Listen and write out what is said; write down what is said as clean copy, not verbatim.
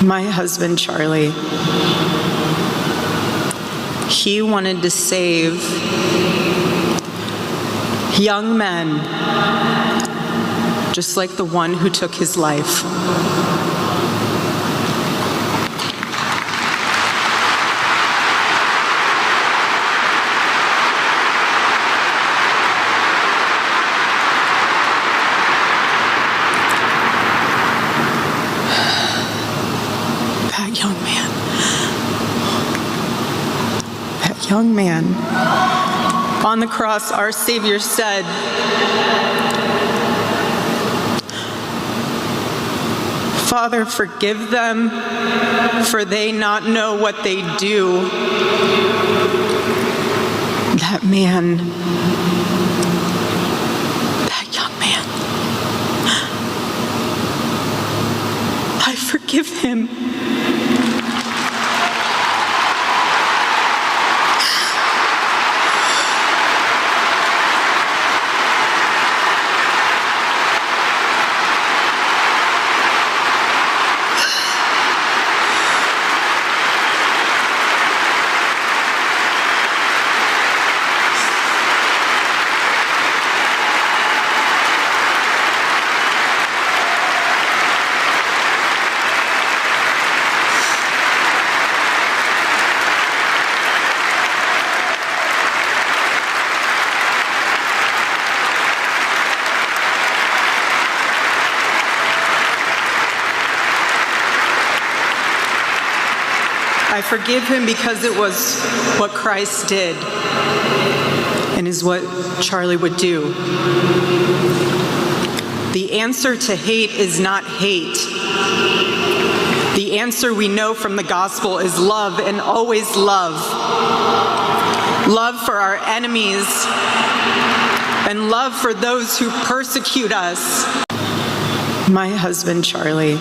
My husband, Charlie, he wanted to save young men, just like the one who took his life. That young man, on the cross, our Savior said, "Father, forgive them, for they not know what they do." That man, that young man, I forgive him. I forgive him because it was what Christ did and is what Charlie would do. The answer to hate is not hate. The answer we know from the gospel is love, and always love. Love for our enemies and love for those who persecute us. My husband, Charlie,